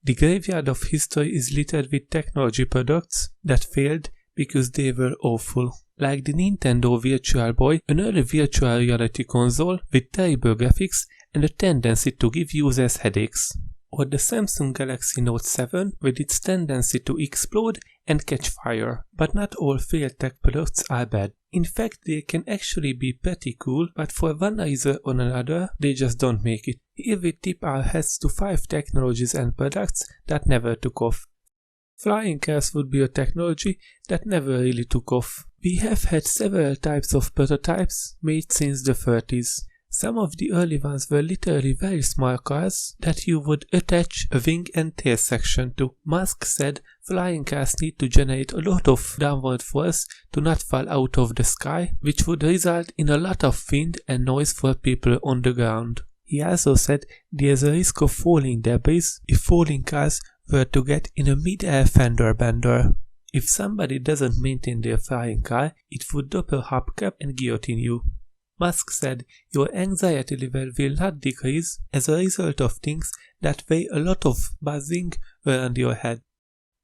The graveyard of history is littered with technology products that failed because they were awful, like the Nintendo Virtual Boy, an early virtual reality console with terrible graphics and a tendency to give users headaches, or the Samsung Galaxy Note 7 with its tendency to explode and catch fire. But not all failed tech products are bad. In fact, they can actually be pretty cool, but for one reason or another, they just don't make it. Here we tip our heads to 5 technologies and products that never took off. Flying cars would be a technology that never really took off. We have had several types of prototypes made since the 30s. Some of the early ones were literally very small cars that you would attach a wing and tail section to. Musk said flying cars need to generate a lot of downward force to not fall out of the sky, which would result in a lot of wind and noise for people on the ground. He also said there's a risk of falling debris if falling cars were to get in a mid-air fender bender. If somebody doesn't maintain their flying car, it would drop a hubcap and guillotine you. Musk said your anxiety level will not decrease as a result of things that weigh a lot of buzzing around your head.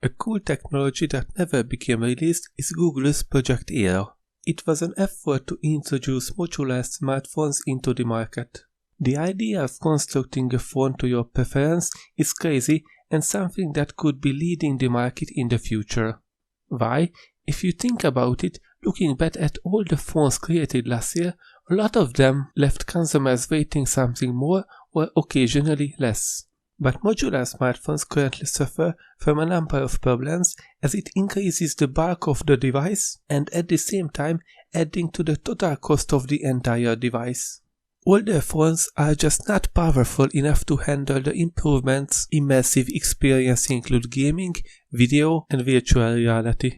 A cool technology that never became released is Google's Project Era. It was an effort to introduce modular smartphones into the market. The idea of constructing a phone to your preference is crazy and something that could be leading the market in the future. Why? If you think about it, looking back at all the phones created last year, a lot of them left consumers waiting something more or occasionally less. But modular smartphones currently suffer from a number of problems as it increases the bulk of the device and at the same time adding to the total cost of the entire device. Older phones are just not powerful enough to handle the improvements immersive experience include gaming, video and virtual reality.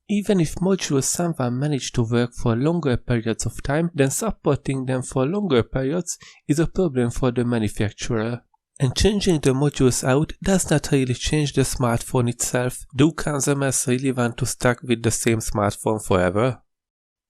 Even if modules somehow manage to work for longer periods of time, then supporting them for longer periods is a problem for the manufacturer. And changing the modules out does not really change the smartphone itself. Do consumers really want to stick with the same smartphone forever?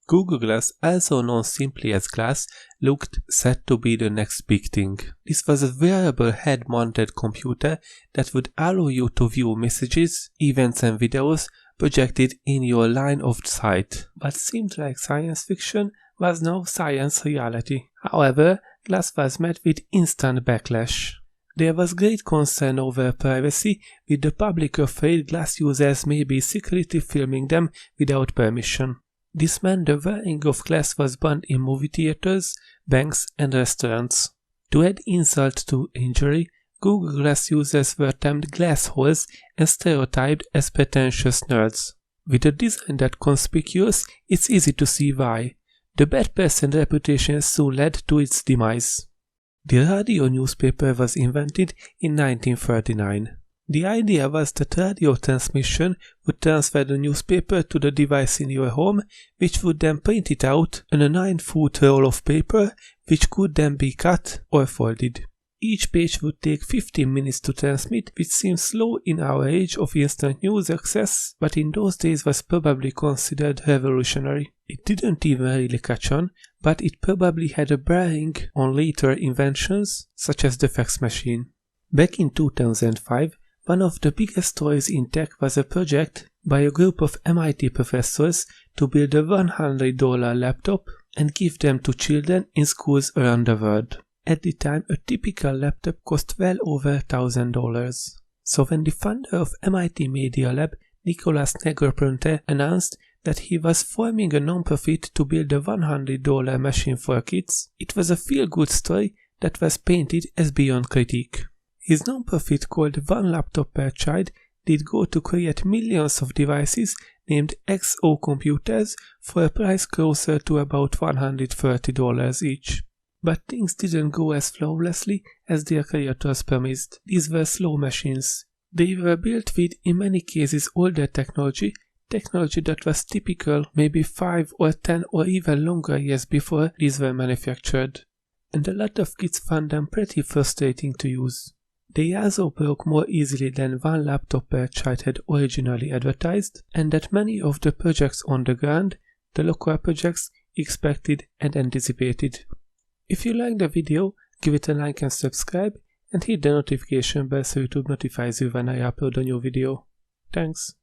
Google Glass, also known simply as Glass, looked set to be the next big thing. This was a wearable head-mounted computer that would allow you to view messages, events and videos projected in your line of sight. What seemed like science fiction was now science reality. However, Glass was met with instant backlash. There was great concern over privacy, with the public afraid Glass users may be secretly filming them without permission. This meant the wearing of Glass was banned in movie theaters, banks and restaurants. To add insult to injury, Google Glass users were termed glassholes and stereotyped as pretentious nerds. With a design that conspicuous, it's easy to see why. The bad person reputation soon led to its demise. The radio newspaper was invented in 1939. The idea was that radio transmission would transfer the newspaper to the device in your home, which would then print it out on a 9-foot roll of paper, which could then be cut or folded. Each page would take 15 minutes to transmit, which seems slow in our age of instant news access, but in those days was probably considered revolutionary. It didn't even really catch on, but it probably had a bearing on later inventions, such as the fax machine. Back in 2005, one of the biggest stories in tech was a project by a group of MIT professors to build a $100 laptop and give them to children in schools around the world. At the time, a typical laptop cost well over $1,000. So when the founder of MIT Media Lab, Nicholas Negroponte, announced that he was forming a non-profit to build a $100 machine for kids, it was a feel-good story that was painted as beyond critique. His non-profit called One Laptop Per Child did go to create millions of devices named XO computers for a price closer to about $130 each. But things didn't go as flawlessly as their creators promised. These were slow machines. They were built with, in many cases, older technology that was typical maybe 5 or 10 or even longer years before these were manufactured. And a lot of kids found them pretty frustrating to use. They also broke more easily than One Laptop Per Child had originally advertised, and that many of the projects on the ground, the local projects, expected and anticipated. If you liked the video, give it a like and subscribe, and hit the notification bell so YouTube notifies you when I upload a new video. Thanks!